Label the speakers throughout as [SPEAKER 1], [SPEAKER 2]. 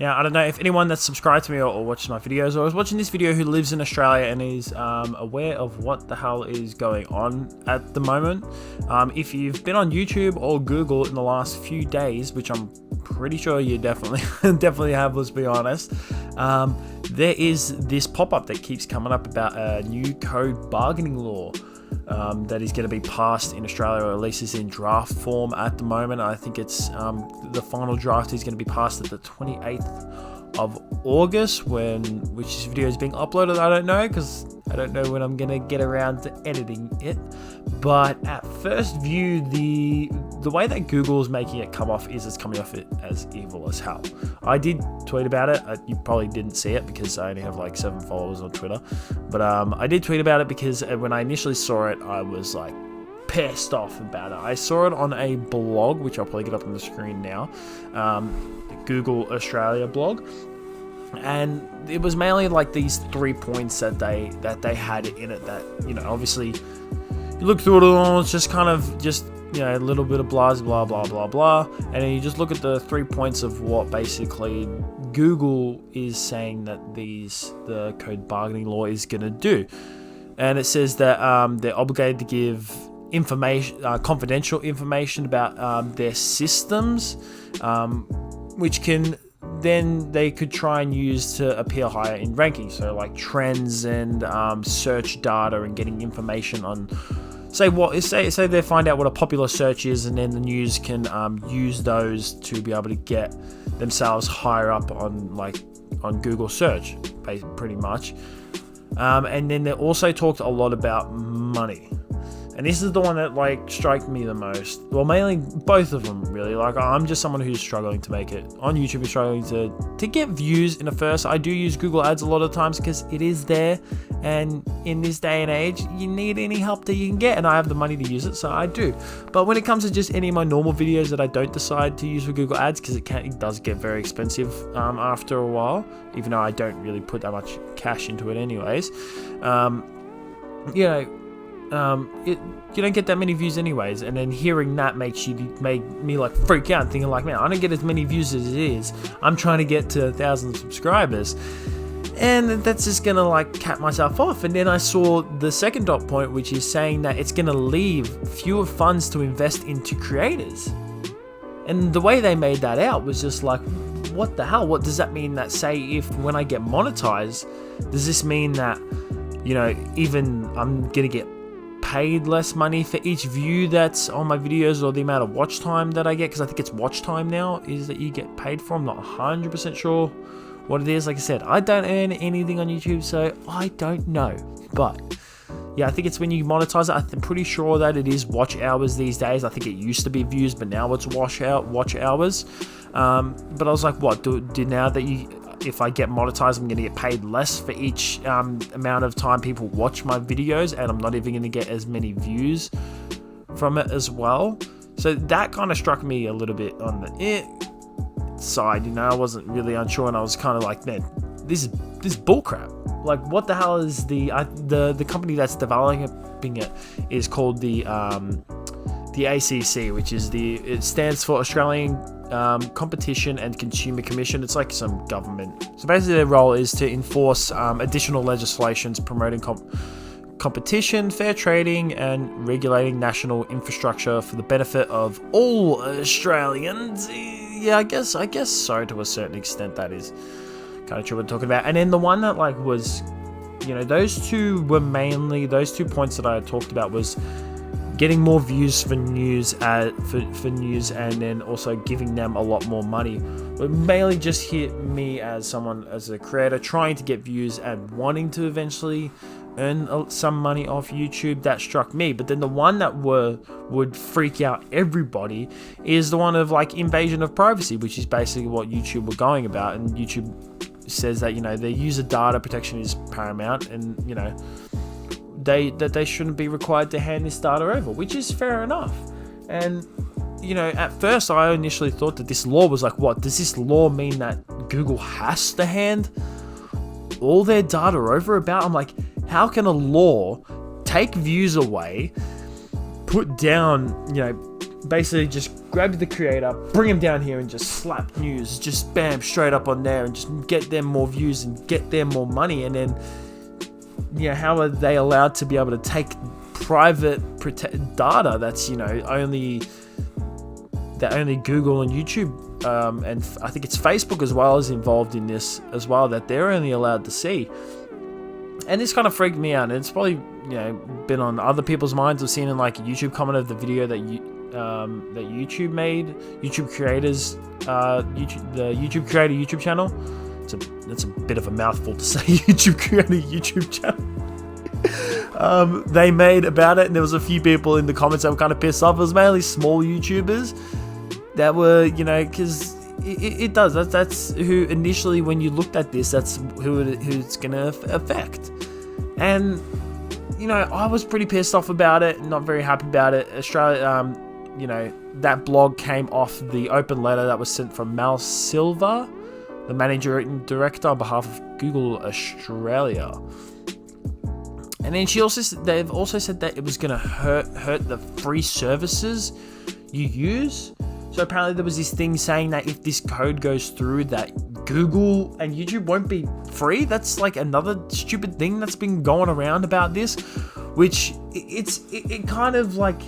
[SPEAKER 1] Now, I don't know if anyone that's subscribed to me or watches my videos or is watching this video who lives in Australia and is aware of what the hell is going on at the moment. If you've been on YouTube or Google in the last few days, which I'm pretty sure you definitely have, let's be honest, there is this pop-up that keeps coming up about a new code bargaining law that is going to be passed in Australia, or at least is in draft form at the moment. I think it's the final draft is going to be passed at the 28th of August, which this video is being uploaded. I don't know, because I don't know when I'm going to get around to editing it. But at first view, the way that Google's making it come off is it's coming off it as evil as hell. I did tweet about it. You probably didn't see it because I only have like 7 followers on Twitter. But I did tweet about it because when I initially saw it, I was like pissed off about it. I saw it on a blog, which I'll probably get up on the screen now, the Google Australia blog. And it was mainly like these 3 points that they had in it that, you know, obviously you look through it all, it's just kind of just, you know, a little bit of blah, blah, blah, blah, blah. And then you just look at the 3 points of what basically Google is saying that the code bargaining law is going to do. And it says that they're obligated to give information, confidential information about their systems, which can then they could try and use to appear higher in rankings. So like trends and search data and getting information on, say they find out what a popular search is, and then the news can use those to be able to get themselves higher up on Google search, pretty much. And then they also talked a lot about money. And this is the one that like struck me the most. Well, mainly both of them really. Like, I'm just someone who's struggling to make it on YouTube, is struggling to get views in the first. I do use Google Ads a lot of times because it is there, and in this day and age, you need any help that you can get, and I have the money to use it, so I do. But when it comes to just any of my normal videos that I don't decide to use for Google Ads, because it does get very expensive after a while, even though I don't really put that much cash into it anyways. You don't get that many views anyways, and then hearing that made me like freak out, thinking like, man, I don't get as many views as it is. I'm trying to get to 1,000 subscribers, and that's just gonna like cap myself off. And then I saw the second dot point, which is saying that it's gonna leave fewer funds to invest into creators. And the way they made that out was just like, what the hell? What does that mean? That say if when I get monetized, does this mean that, you know, even I'm gonna get paid less money for each view that's on my videos, or the amount of watch time that I get? Because I think it's watch time now is that you get paid for. I'm not 100% sure what it is. Like I said, I don't earn anything on YouTube, so I don't know. But yeah, I think it's when you monetize it. I'm pretty sure that it is watch hours these days. I think it used to be views, but now it's watch hours. But I was like, what? Now that if I get monetized, I'm going to get paid less for each amount of time people watch my videos, and I'm not even going to get as many views from it as well. So that kind of struck me a little bit on the side, you know. I wasn't really unsure, and I was kind of like, man, this is bullcrap. Like, what the hell is the company that's developing it is called the ACCC, which is it stands for Australian Competition and Consumer Commission. It's like some government. So basically their role is to enforce additional legislations promoting competition, fair trading, and regulating national infrastructure for the benefit of all Australians. Yeah, I guess so, to a certain extent. That is kind of true what I'm talking about. And then the one that like was, you know, those two points that I had talked about was getting more views for news, for news, and then also giving them a lot more money. But mainly just hit me as a creator trying to get views and wanting to eventually earn some money off YouTube. That struck me. But then the one that would freak out everybody is the one of like invasion of privacy, which is basically what YouTube were going about. And YouTube says that, you know, their user data protection is paramount, and, you know, they shouldn't be required to hand this data over, which is fair enough. And, you know, at first I initially thought that this law was like, what, does this law mean that Google has to hand all their data over about? I'm like, how can a law take views away, put down, you know, basically just grab the creator, bring him down here and just slap news, just bam, straight up on there and just get them more views and get them more money. And then, how are they allowed to be able to take private data that's, only Google and YouTube, and I think it's Facebook as well is involved in this as well, that they're only allowed to see. And this kind of freaked me out, and it's probably been on other people's minds. I've seen in like a YouTube comment of the video that YouTube made, YouTube creators, the YouTube creator YouTube channel. That's a bit of a mouthful to say. YouTube creator YouTube channel. They made about it, and there was a few people in the comments that were kind of pissed off. It was mainly small YouTubers that were, because it does. That's who initially, when you looked at this, that's who it's gonna affect. And I was pretty pissed off about it, not very happy about it. Australia, that blog came off the open letter that was sent from Mal Silva, the managing director on behalf of Google Australia. And then they've also said that it was going to hurt the free services you use. So apparently there was this thing saying that if this code goes through, that Google and YouTube won't be free. That's like another stupid thing that's been going around about this, which it kind of like,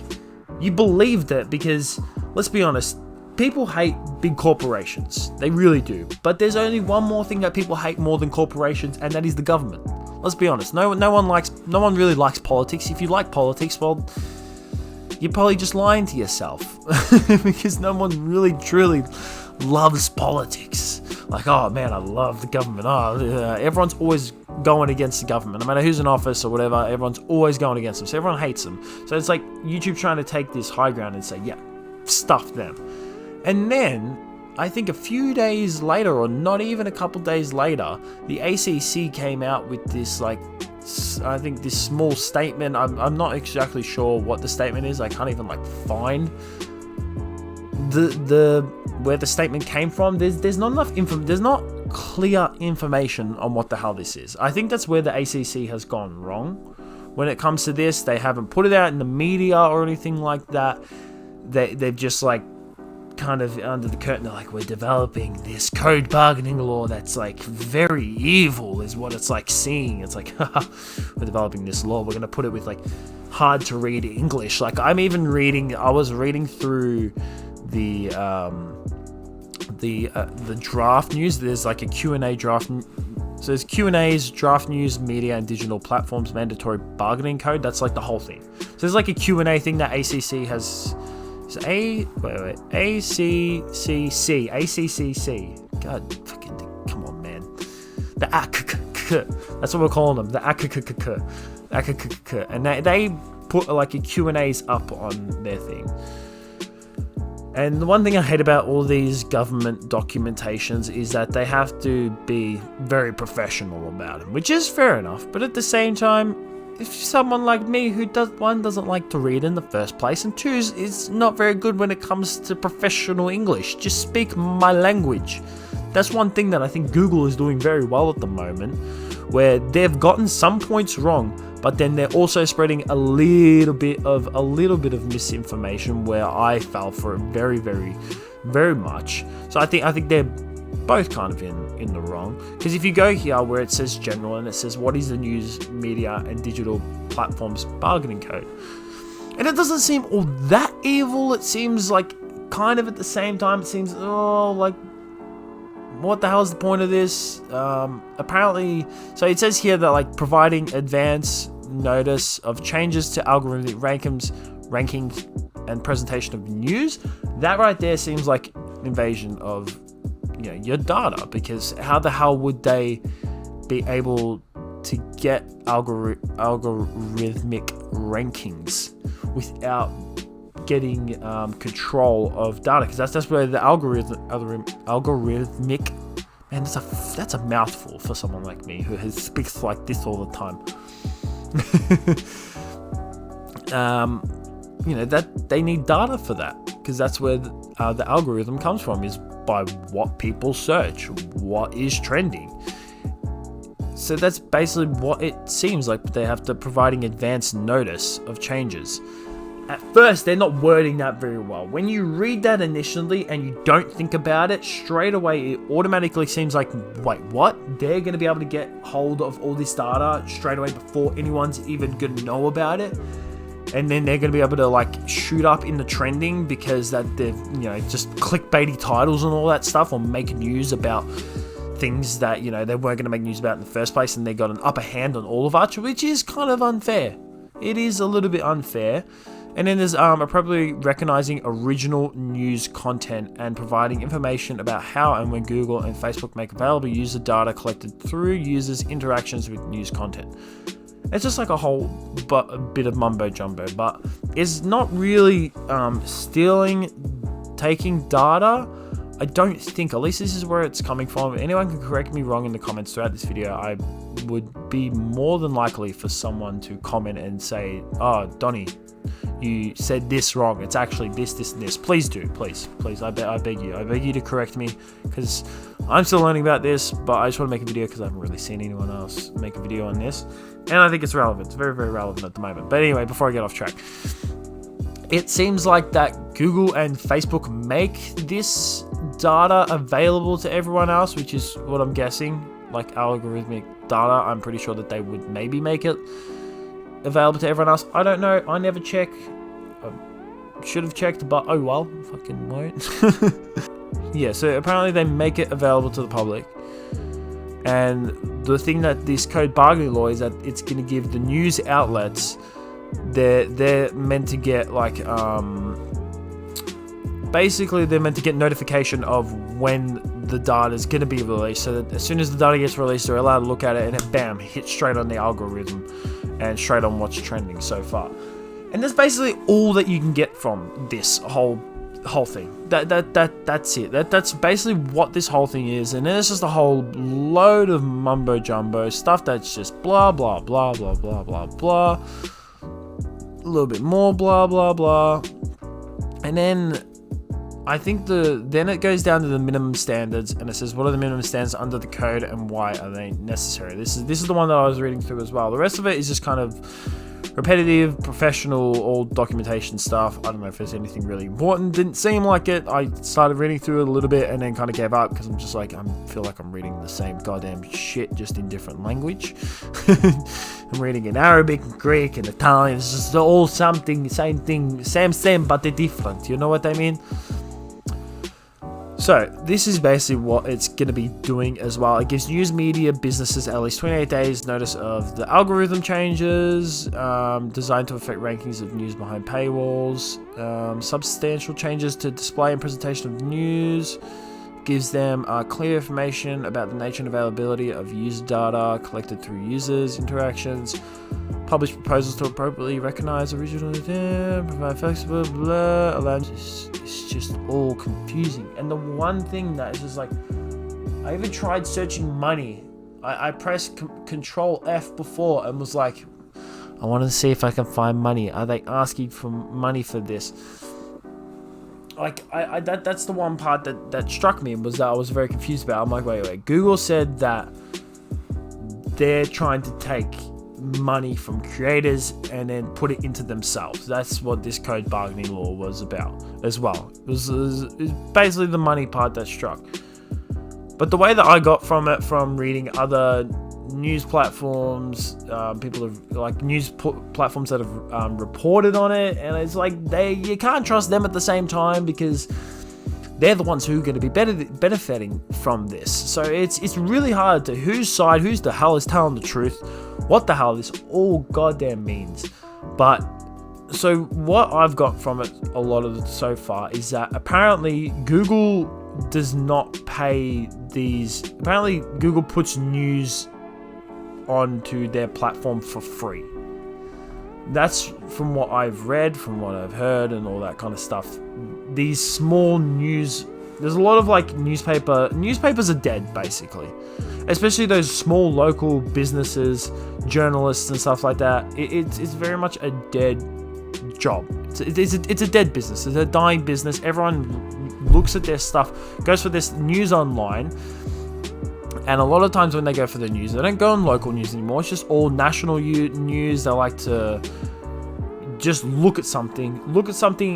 [SPEAKER 1] you believed it, because let's be honest, people hate big corporations. They really do. But there's only one more thing that people hate more than corporations, and that is the government. Let's be honest. No one really likes politics. If you like politics, well, you're probably just lying to yourself, because no one really truly loves politics. Like, oh man, I love the government. Everyone's always going against the government. No matter who's in office or whatever, everyone's always going against them. So everyone hates them. So it's like YouTube trying to take this high ground and say, yeah, stuff them. And then I think a few days later, or not even a couple days later, the ACCC came out with this, like, I think this small statement. I'm not exactly sure what the statement is. I can't even like find the where the statement came from. There's not enough there's not clear information on what the hell this is. I think that's where the ACC has gone wrong when it comes to this. They haven't put it out in the media or anything like that. They've just like kind of under the curtain, they're like, we're developing this code bargaining law that's like very evil, is what it's like seeing. It's like, we're developing this law, we're gonna put it with like hard to read English. Like I was reading through the draft news. There's like a Q&A draft. So there's Q&As, draft news, media and digital platforms, mandatory bargaining code. That's like the whole thing. So there's like a Q&A thing that ACCC has. So ACCC. God, fucking, come on, man. The ACCC. That's what we're calling them. The ACCC. And they put like a Q&As up on their thing. And the one thing I hate about all these government documentations is that they have to be very professional about them, which is fair enough. But at the same time, if someone like me who doesn't like to read in the first place, and two is not very good when it comes to professional English, just speak my language. That's one thing that I think Google is doing very well at the moment, where they've gotten some points wrong, but then they're also spreading a little bit of misinformation where I fell for it very, very, very much. So I think they're both kind of in the wrong, because if you go here where it says general and it says what is the news, media and digital platforms bargaining code, and it doesn't seem all that evil. It seems like kind of at the same time it seems like, what the hell is the point of this? Apparently, so it says here that like providing advance notice of changes to algorithmic rankings and presentation of news. That right there seems like invasion of your data, because how the hell would they be able to get algorithmic rankings without getting control of data? Because that's where the algorithmic, man, that's a mouthful for someone like me who speaks like this all the time. That they need data for that, because that's where the algorithm comes from, is by what people search, what is trending. So that's basically what it seems like. They have to providing advance notice of changes. at first they're not wording that very well. When you read that initially and you don't think about it, straight away it automatically seems like, wait, what? They're going to be able to get hold of all this data straight away before anyone's even going to know about it. And then they're going to be able to like shoot up in the trending because that they're, you know, just clickbaity titles and all that stuff, or make news about things that, you know, they weren't going to make news about in the first place, and they got an upper hand on all of us, which is kind of unfair. It is a little bit unfair. And then there's appropriately recognizing original news content and providing information about how and when Google and Facebook make available user data collected through users' interactions with news content. It's just like a whole bit of mumbo jumbo, but it's not really stealing, taking data. I don't think, at least this is where it's coming from. If anyone can correct me wrong in the comments throughout this video, I would be more than likely for someone to comment and say, oh, Donnie, you said this wrong. It's actually this, this, and this. Please do, please. I beg you to correct me, because I'm still learning about this, but I just want to make a video because I haven't really seen anyone else make a video on this. And I think it's relevant. It's very, very relevant at the moment. But anyway, before I get off track, it seems like that Google and Facebook make this data available to everyone else, which is what I'm guessing, like algorithmic data. I'm pretty sure that they would maybe make it available to everyone else. I don't know. I never check. I should have checked, but oh well. Fucking won't. Yeah, so apparently they make it available to the public. And the thing that this code bargaining law is that it's going to give the news outlets, they're meant to get like basically they're meant to get notification of when the data is going to be released, so that as soon as the data gets released, they're allowed to look at it and it, bam, hits straight on the algorithm and straight on what's trending so far. And that's basically all that you can get from this whole thing. That's it. That's basically what this whole thing is. And then it's just a whole load of mumbo jumbo stuff that's just blah blah blah blah blah blah blah, a little bit more blah blah blah, and then I think then it goes down to the minimum standards, and it says what are the minimum standards under the code and why are they necessary. This is the one that I was reading through as well. The rest of it is just kind of repetitive, professional, all documentation stuff. I don't know if there's anything really important. Didn't seem like it. I started reading through it a little bit and then kind of gave up because I'm just like, I feel like I'm reading the same goddamn shit just in different language. I'm reading in Arabic, Greek, and Italian. It's just all something, same thing, same, but they're different. You know what I mean? So this is basically what it's going to be doing as well. It gives news media businesses at least 28 days notice of the algorithm changes designed to affect rankings of news behind paywalls, substantial changes to display and presentation of news, gives them clear information about the nature and availability of user data collected through users' interactions, publish proposals to appropriately recognize original intent, provide flexible, blah, allow. It's just all confusing. And the one thing that is just like, I even tried searching money. I pressed Control F before and was like, I wanted to see if I can find money. Are they asking for money for this? Like, that's the one part that struck me, was that I was very confused about. I'm like, wait. Google said that they're trying to take money from creators and then put it into themselves. That's what this code bargaining law was about as well. It was basically the money part that struck. But the way that I got from it, from reading other news platforms, people have like news platforms that have reported on it, and it's like you can't trust them at the same time because they're the ones who are going to be benefiting from this. So it's really hard to whose the hell is telling the truth, what the hell this all goddamn means. But so what I've got from it a lot of it so far is that apparently Google does not pay these. Apparently Google puts news onto their platform for free. That's from what I've read, from what I've heard, and all that kind of stuff. These small news, there's a lot of like newspapers are dead basically, especially those small local businesses, journalists and stuff like that. It's very much a dead job. It's a dead business. It's a dying business. Everyone looks at their stuff, goes for this news online, and a lot of times when they go for the news, they don't go on local news anymore. It's just all national news. They like to just look at something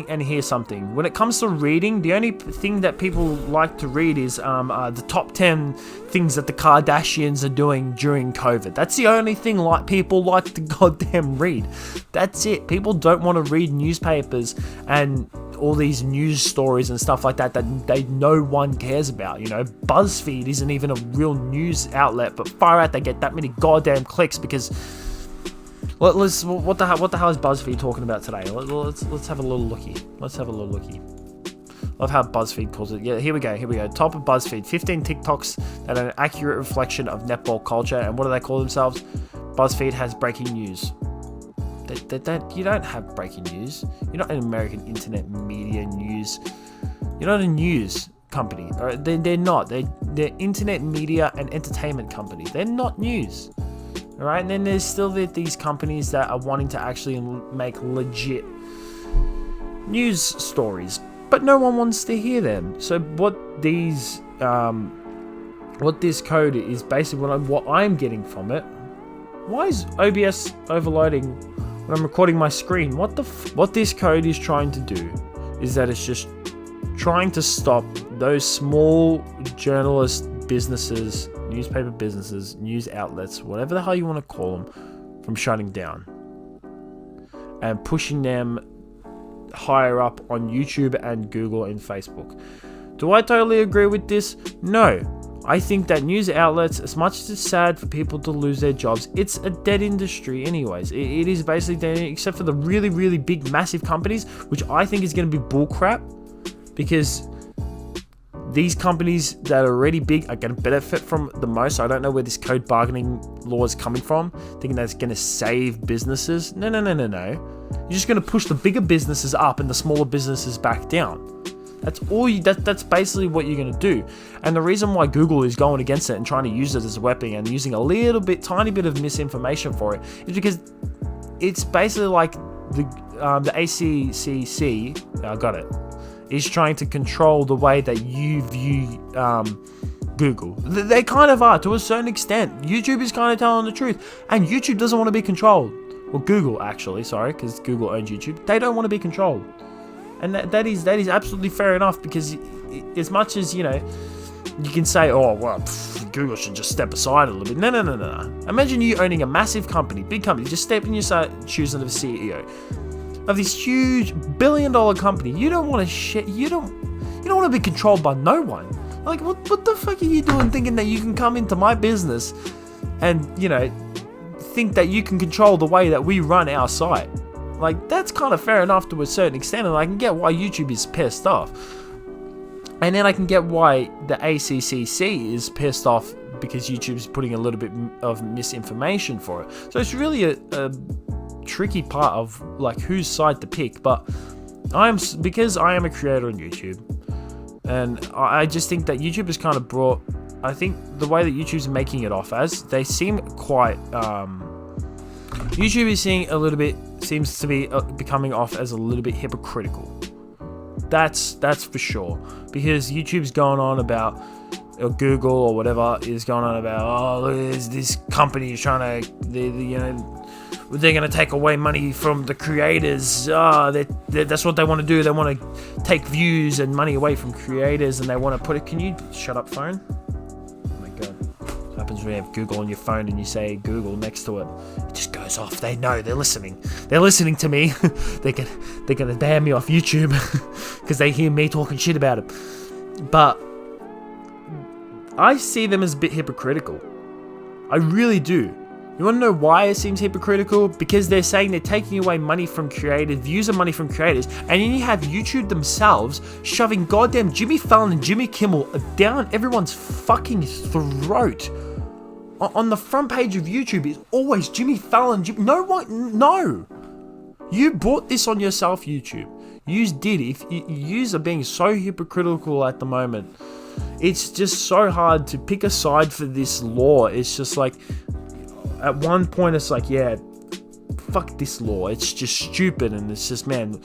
[SPEAKER 1] and hear something. When it comes to reading, the only thing that people like to read is the top 10 things that the Kardashians are doing during COVID. That's the only thing like people like to goddamn read. That's it. People don't want to read newspapers and all these news stories and stuff like that no one cares about. You know, BuzzFeed isn't even a real news outlet, but far out they get that many goddamn clicks because what the hell is BuzzFeed talking about today? Let's have a little looky. Love how BuzzFeed calls it. Yeah, here we go. Top of BuzzFeed, 15 TikToks that are an accurate reflection of netball culture. And what do they call themselves? BuzzFeed has breaking news. You don't have breaking news. You're not an American internet media news. You're not a news company. They're not. They're internet media and entertainment company. They're not news. All right, and then there's still these companies that are wanting to actually make legit news stories, but no one wants to hear them. So what this code is basically what I'm getting from it. Why is OBS overloading when I'm recording my screen? What this code is trying to do is that it's just trying to stop those small journalist businesses, newspaper businesses, news outlets, whatever the hell you want to call them, from shutting down and pushing them higher up on YouTube and Google and Facebook. Do I totally agree with this? No. I think that news outlets, as much as it's sad for people to lose their jobs, it's a dead industry anyways. It is basically dead, except for the really, really big, massive companies, which I think is going to be bullcrap, because these companies that are already big are going to benefit from the most. I don't know where this code bargaining law is coming from, thinking that it's going to save businesses. No. You're just going to push the bigger businesses up and the smaller businesses back down. That's basically what you're going to do. And the reason why Google is going against it and trying to use it as a weapon and using a tiny bit of misinformation for it is because it's basically like the ACCC, got it, is trying to control the way that you view Google. They kind of are, to a certain extent. YouTube is kind of telling the truth, and YouTube doesn't want to be controlled. Well, Google actually, sorry, because Google owns YouTube. They don't want to be controlled, and that is absolutely fair enough, because as much as, you know, you can say, oh well, Google should just step aside a little bit. No. Imagine you owning a massive company, big company, just step in your shoes of the CEO of this huge billion-dollar company. You don't want to you don't want to be controlled by no one. Like, what the fuck are you doing thinking that you can come into my business and, you know, think that you can control the way that we run our site? Like, that's kind of fair enough to a certain extent, and I can get why YouTube is pissed off. And then I can get why the ACCC is pissed off, because YouTube's putting a little bit of misinformation for it. So it's really a tricky part of like whose side to pick. But because I am a creator on YouTube, and I just think that YouTube has kind of brought, I think the way that YouTube's making it off as, they seem quite YouTube is seems to be becoming off as a little bit hypocritical. That's for sure, because YouTube's going on about, or Google or whatever is going on about, oh, this company is trying to, they're going to take away money from the creators. That's what they want to do. They want to take views and money away from creators, and they want to put it. Can you shut up, phone? Oh my god. What happens when you have Google on your phone and you say Google next to it? It just goes off. They know, they're listening. They're listening to me. they're gonna ban me off YouTube because they hear me talking shit about it. But I see them as a bit hypocritical. I really do. You want to know why it seems hypocritical? Because they're saying they're taking away money from creators, views and money from creators, and then you have YouTube themselves shoving goddamn Jimmy Fallon and Jimmy Kimmel down everyone's fucking throat. On the front page of YouTube is always Jimmy Fallon. No. You brought this on yourself, YouTube. You did. If you are being so hypocritical at the moment, it's just so hard to pick a side for this law. It's just like, at one point it's like, yeah, fuck this law, it's just stupid, and it's just, man,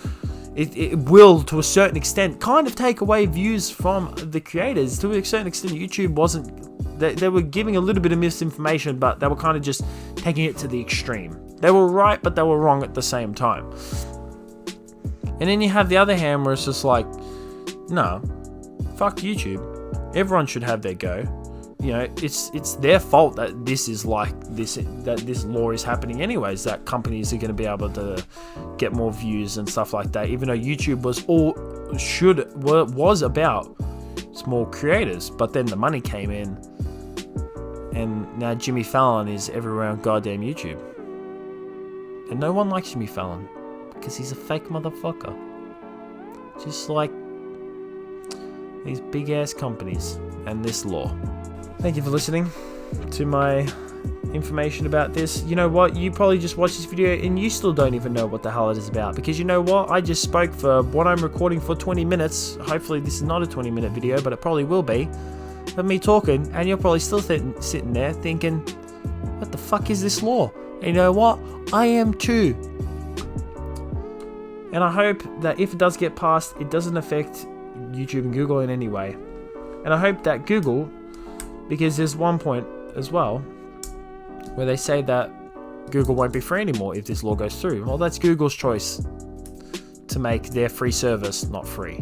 [SPEAKER 1] it will, to a certain extent, kind of take away views from the creators. To a certain extent, YouTube wasn't, they were giving a little bit of misinformation, but they were kind of just taking it to the extreme. They were right, but they were wrong at the same time. And then you have the other hand where it's just like, no, fuck YouTube. Everyone should have their go. You know, it's their fault that this is like this, that this law is happening anyways, that companies are going to be able to get more views and stuff like that, even though YouTube was about small creators. But then the money came in, and now Jimmy Fallon is everywhere on goddamn YouTube. And no one likes Jimmy Fallon because he's a fake motherfucker. Just like these big ass companies and this law. Thank you for listening to my information about this. You know what? You probably just watched this video and you still don't even know what the hell it is about, because you know what? I just spoke for what I'm recording for 20 minutes. Hopefully this is not a 20-minute video, but it probably will be, of me talking, and you're probably still sitting there thinking, what the fuck is this law? And you know what? I am too. And I hope that if it does get passed, it doesn't affect YouTube and Google in any way. And I hope that Google, because there's one point as well where they say that Google won't be free anymore if this law goes through. Well, that's Google's choice to make their free service not free.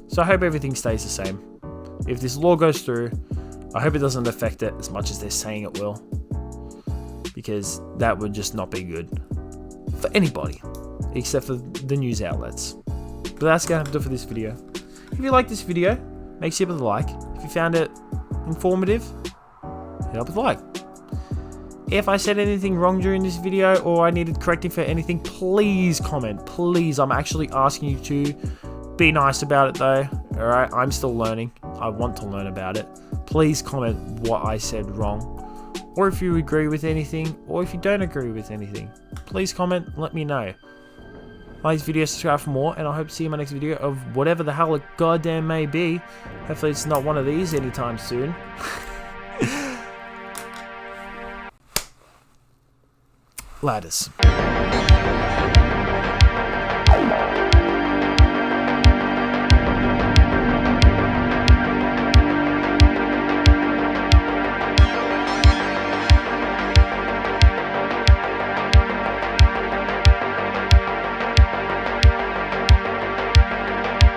[SPEAKER 1] So I hope everything stays the same. If this law goes through, I hope it doesn't affect it as much as they're saying it will, because that would just not be good for anybody except for the news outlets. But that's going to do it for this video. If you like this video, make sure you hit the like. If you found it informative, hit up with a like. If I said anything wrong during this video or I needed correcting for anything, please comment. Please, I'm actually asking you to be nice about it though. Alright, I'm still learning. I want to learn about it. Please comment what I said wrong. Or if you agree with anything, or if you don't agree with anything, please comment, let me know. Like this video, subscribe for more, and I hope to see you in my next video of whatever the hell it goddamn may be. Hopefully it's not one of these anytime soon. Ladders.